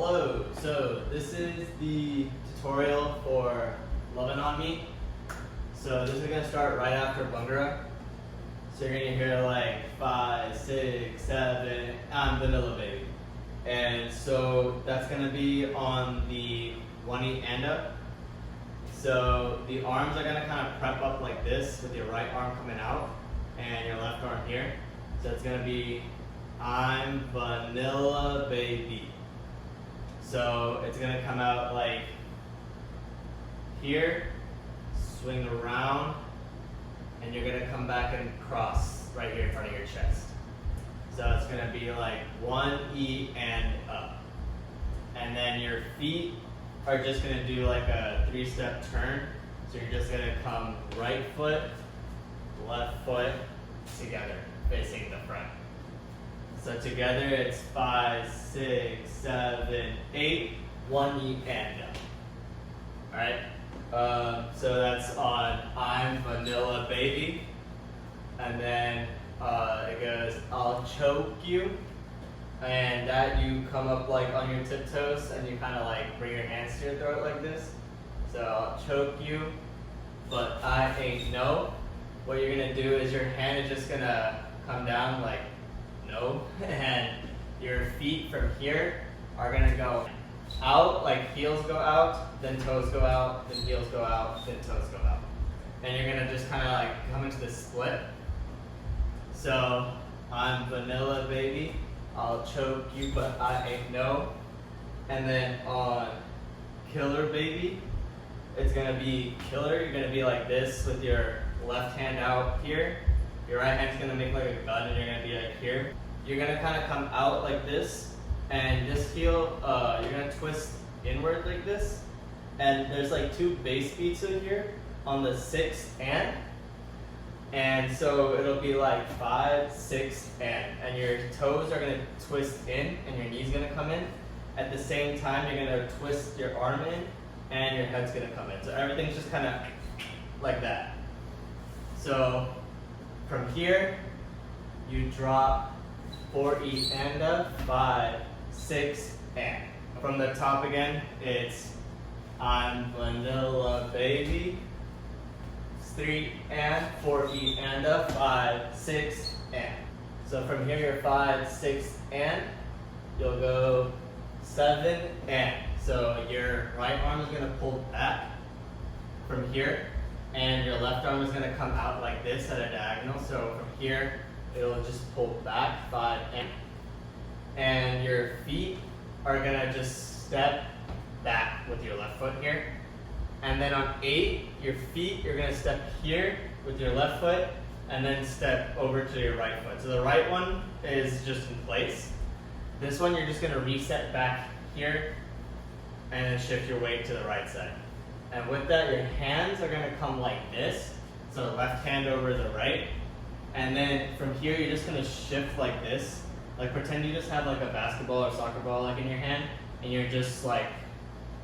Hello, so this is the tutorial for Aluminati. So this is going to start right after Bhangra. So you're going to hear like 5, 6, 7, I'm Vanilla Baby. And so that's going to be on the 1E and up. So the arms are going to kind of prep up like this with your right arm coming out and your left arm here. So it's going to be I'm Vanilla Baby. So it's going to come out like here, swing around, and you're going to come back and cross right here in front of your chest. So it's going to be like 1E and up. And then your feet are just going to do like a 3-step turn. So you're just going to come right foot, left foot together, facing the front. So together it's 5, 6, 7, 8, 1E and up. Alright? So that's on I'm Vanilla Baby. And then it goes I'll choke you. And that you come up like on your tiptoes and you kind of like bring your hands to your throat like this. So I'll choke you, but I ain't no. What you're going to do is your hand is just going to come down like no, and your feet from here are going to go out, like heels go out, then toes go out, then heels go out, then toes go out. And you're going to just kind of like come into the split. So I'm Vanilla Baby, I'll choke you but I ain't no. And then on Killer Baby, it's going to be killer. You're going to be like this with your left hand out here. Your right hand's going to make like a gun and you're going to be like here. You're going to kind of come out like this, and this heel, you're going to twist inward like this. And there's like 2 bass beats in here on the 6 and so it'll be like 5, 6, and your toes are going to twist in and your knee's going to come in. At the same time, you're going to twist your arm in and your head's going to come in. So everything's just kind of like that. So from here, you drop 4E and up, 5, 6, and. From the top again, it's I'm Vanilla Baby, 3 and, 4E and up, 5, 6, and. So from here, you're 5, 6, and. You'll go 7, and. So your right arm is going to pull back from here, and your left arm is going to come out like this at a diagonal. So from here, it'll just pull back, 5, and your feet are going to just step back with your left foot here. And then on 8, your feet, you're going to step here with your left foot, and then step over to your right foot. So the right one is just in place. This one, you're just going to reset back here, and then shift your weight to the right side. And with that, your hands are going to come like this. So left hand over the right. And then from here, you're just going to shift like this. Like pretend you just have like a basketball or soccer ball like in your hand, and you're just like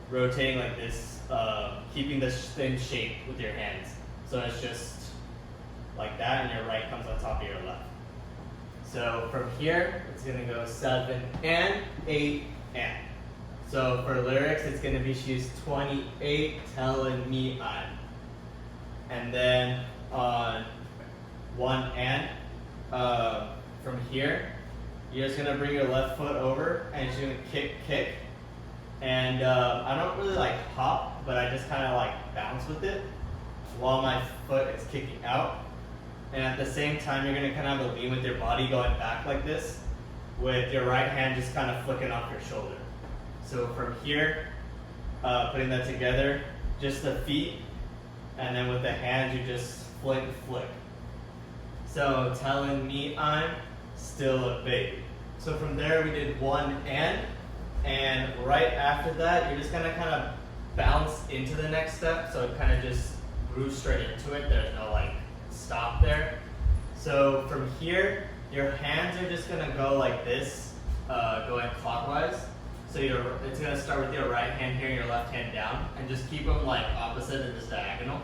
rotating like this, keeping the same shape with your hands. So it's just like that, and your right comes on top of your left. So from here, it's going to go 7 and 8 and. So for lyrics, it's going to be she's 28 telling me I'm. And then on 1 and, from here, you're just going to bring your left foot over and you're going to kick. And I don't really like hop, but I just kind of like bounce with it while my foot is kicking out. And at the same time, you're going to kind of have a lean with your body going back like this, with your right hand just kind of flicking off your shoulder. So from here, putting that together, just the feet, and then with the hands, you just flick. So telling me I'm still a baby. So from there, we did 1 and right after that, you're just gonna kind of bounce into the next step. So it kind of just grooves straight into it. There's no like stop there. So from here, your hands are just gonna go like this, going clockwise. So it's going to start with your right hand here and your left hand down, and just keep them like opposite and just diagonal.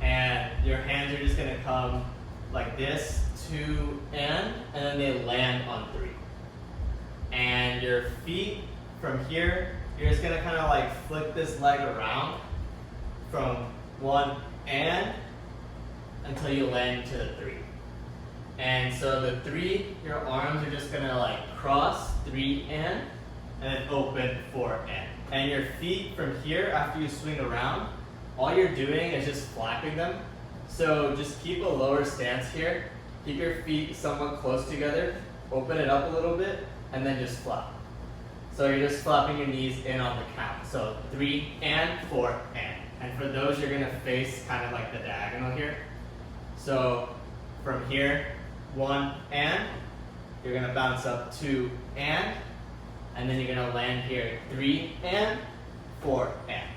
And your hands are just going to come like this, 2 and then they land on 3. And your feet from here, you're just gonna kind of like flick this leg around from 1 and until you land to the 3. And so the 3, your arms are just gonna like cross 3 and then open 4 and. And your feet from here, after you swing around, all you're doing is just flapping them. So just keep a lower stance here. Keep your feet somewhat close together. Open it up a little bit, and then just flap. So you're just flapping your knees in on the count. So 3 and 4 and. And for those, you're gonna face kind of like the diagonal here. So from here, 1 and, you're gonna bounce up 2 and then you're gonna land here 3 and 4 and.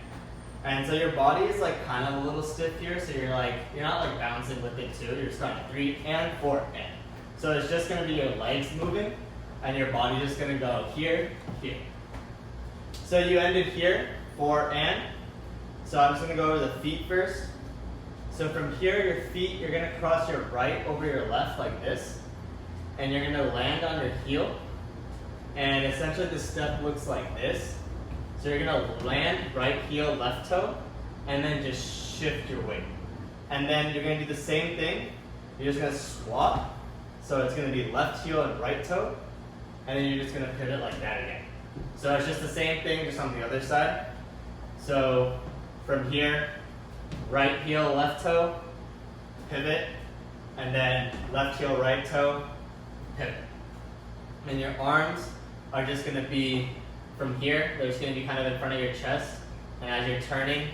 And so your body is like kind of a little stiff here, so you're not like bouncing with it too. You're just going 3 and 4 and. So it's just gonna be your legs moving, and your body just gonna go here, here. So you ended here, 4 and. So I'm just gonna go over the feet first. So from here, your feet, you're gonna cross your right over your left like this, and you're gonna land on your heel. And essentially the step looks like this. So you're gonna land right heel, left toe, and then just shift your weight. And then you're gonna do the same thing. You're just gonna swap. So it's gonna be left heel and right toe, and then you're just gonna pivot like that again. So it's just the same thing, just on the other side. So from here, right heel, left toe, pivot, and then left heel, right toe, pivot. And your arms are just gonna be from here, they're just gonna be kind of in front of your chest, and as you're turning,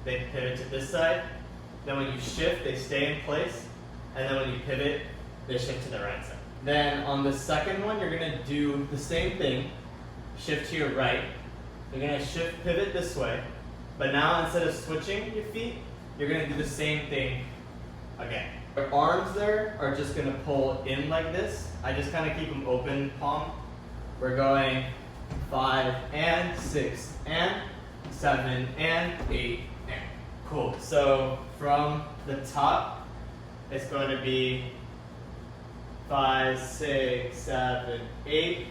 they pivot to this side. Then when you shift, they stay in place, and then when you pivot, they shift to the right side. Then on the second one, you're gonna do the same thing, shift to your right. You're gonna shift, pivot this way, but now instead of switching your feet, you're gonna do the same thing again. Your arms there are just gonna pull in like this. I just kind of keep them open palm. We're going 5 and 6 and 7 and 8 and. Cool. So from the top, it's going to be 5, 6, 7, 8.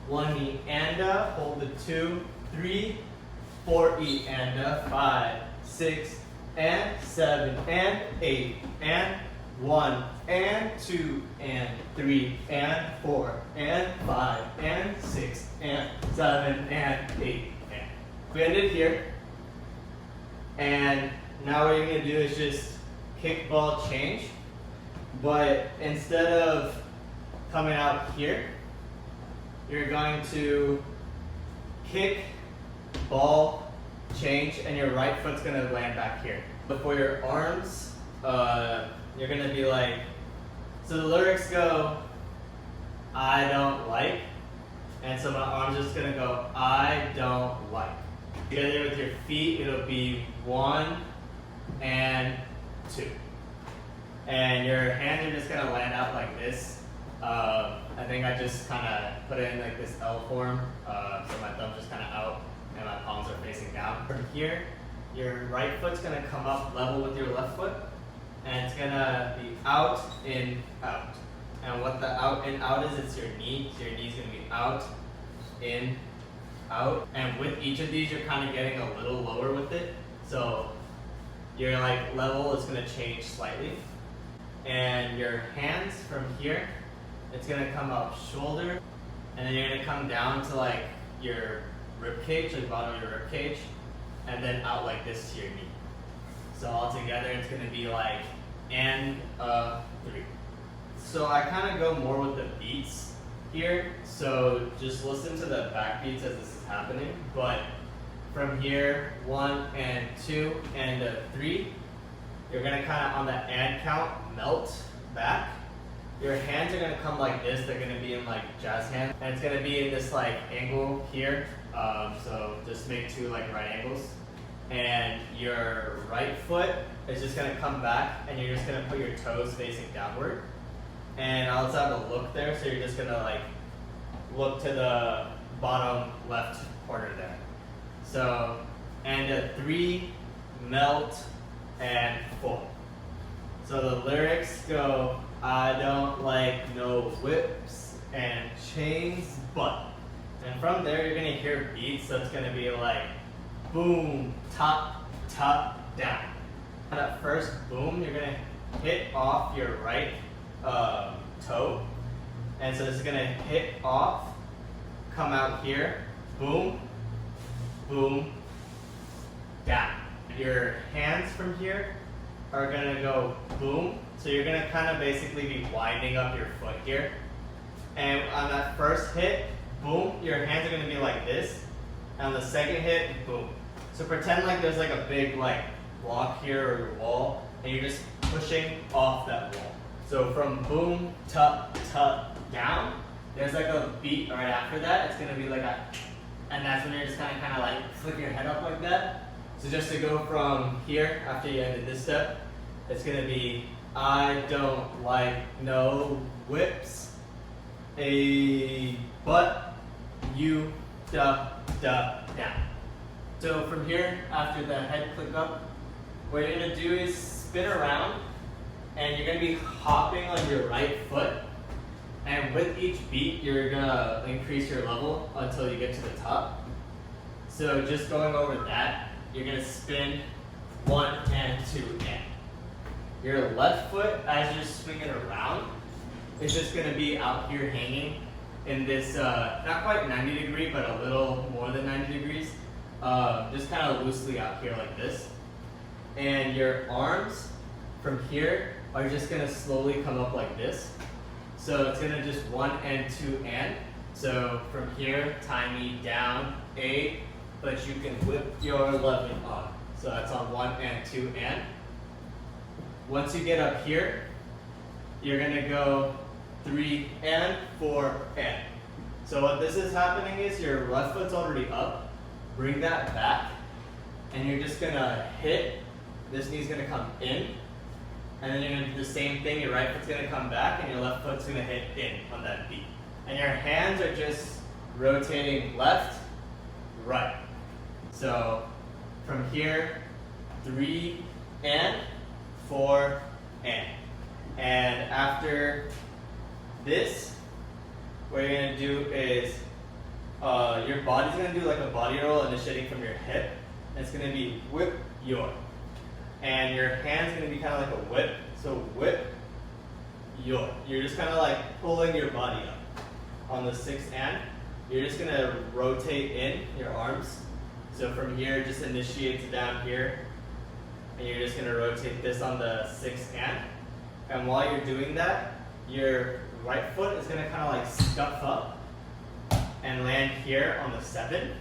1 E and a, hold the 2, 3, 4 E and a, 5, 6 and 7 and 8 and 1 and 2 and 3 and 4 and 5 and 6 and 7 and 8 and. We ended here, and now what you're going to do is just kick, ball, change, but instead of coming out here, you're going to kick, ball, change, and your right foot's going to land back here. But for your arms, you're gonna be like, so the lyrics go, I don't like, and so my arm's just gonna go, I don't like. Together with your feet, it'll be 1 and 2. And your hands are just gonna land out like this. I think I just kind of put it in like this L form, so my thumb's just kind of out and my palms are facing down. From here, your right foot's gonna come up level with your left foot, and it's gonna be out, in, out. And what the out and out is, it's your knee. So your knee's gonna be out, in, out. And with each of these, you're kind of getting a little lower with it. So your like level is gonna change slightly. And your hands from here, it's gonna come up shoulder, and then you're gonna come down to like your rib cage, like bottom of your rib cage, and then out like this to your knee. So all together, it's gonna be like and 3. So I kind of go more with the beats here. So just listen to the back beats as this is happening. But from here, 1 and 2 and 3, you're gonna kind of on the and count melt back. Your hands are gonna come like this. They're gonna be in like jazz hands, and it's gonna be in this like angle here. So just make 2 like right angles. And your right foot is just gonna come back, and you're just gonna put your toes facing downward. And I'll just have a look there, so you're just gonna like look to the bottom left corner there. So, and 3, melt, and 4. So the lyrics go, I don't like no whips and chains, but. And from there, you're gonna hear beats, so it's gonna be like boom, top, top, down. On that first boom, you're gonna hit off your right toe. And so this is gonna hit off, come out here, boom, boom, down. Your hands from here are gonna go boom. So you're gonna kind of basically be winding up your foot here. And on that first hit, boom, your hands are gonna be like this. And on the second hit, boom. So pretend like there's like a big like block here or your wall, and you're just pushing off that wall. So from boom, tup, tup, down, there's like a beat right after that. It's gonna be like a, and that's when you're just kind of like flick your head up like that. So just to go from here, after you ended this step, it's gonna be, I don't like no whips, but you da da down. So from here, after the head click up, what you're gonna do is spin around, and you're gonna be hopping on your right foot. And with each beat, you're gonna increase your level until you get to the top. So just going over that, you're gonna spin 1 and 2 and. Your left foot, as you're swinging around, is just gonna be out here hanging in this, not quite 90 degree, but a little more than 90 degrees. Just kind of loosely out here like this. And your arms from here are just gonna slowly come up like this. So it's gonna just 1 and 2 and. So from here, tie me down, 8, but you can whip your 11 on. So that's on 1 and 2 and. Once you get up here, you're gonna go 3 and 4 and. So what this is happening is your left foot's already up, bring that back, and you're just gonna hit, this knee's gonna come in, and then you're gonna do the same thing, your right foot's gonna come back, and your left foot's gonna hit in on that beat. And your hands are just rotating left, right. So from here, 3 and 4 and. And after this, what you're gonna do is your body's gonna do like a body roll initiating from your hip. And it's gonna be whip your. And your hand's gonna be kind of like a whip. So whip your. You're just kind of like pulling your body up. On the 6 and, you're just gonna rotate in your arms. So from here, just initiates down here. And you're just gonna rotate this on the 6 and. And while you're doing that, your right foot is gonna kind of like scuff up and land here on the 7.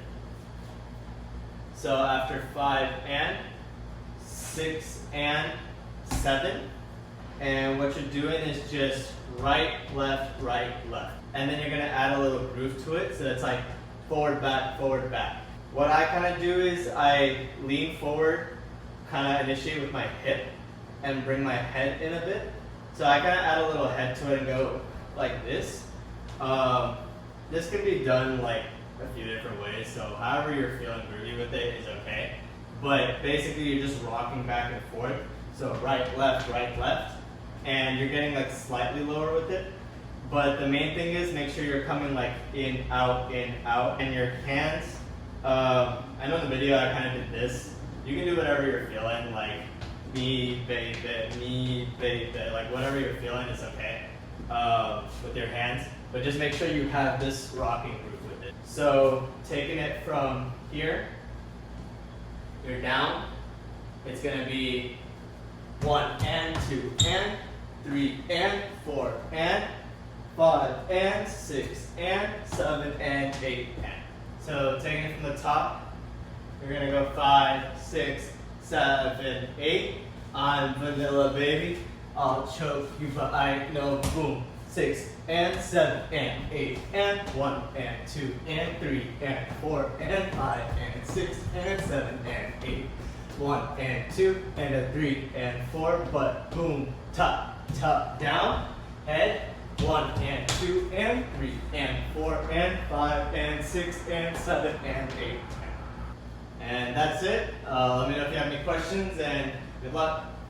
So after 5 and, 6 and 7. And what you're doing is just right, left, right, left. And then you're gonna add a little groove to it. So it's like forward, back, forward, back. What I kind of do is I lean forward, kind of initiate with my hip and bring my head in a bit. So I kind of add a little head to it and go like this. This can be done like a few different ways. So however you're feeling groovy with it is okay. But basically you're just rocking back and forth. So right, left, and you're getting like slightly lower with it. But the main thing is make sure you're coming like in, out, and your hands, I know in the video I kind of did this. You can do whatever you're feeling, like me, baby, like whatever you're feeling is okay with your hands. But just make sure you have this rocking groove with it. So taking it from here, you're down, it's gonna be 1 and 2 and, 3 and 4 and, 5 and 6 and 7 and 8 and. So taking it from the top, you're gonna go 5, 6, 7, 8. I'm vanilla baby. I'll choke you, but I know boom. 6 and 7 and 8 and 1 and 2 and 3 and 4 and 5 and 6 and 7 and 8. 1 and 2 and a 3 and 4, but boom, top, down, head. 1 and 2 and 3 and 4 and 5 and 6 and 7 and 8. And that's it. Let me know if you have any questions, and good luck.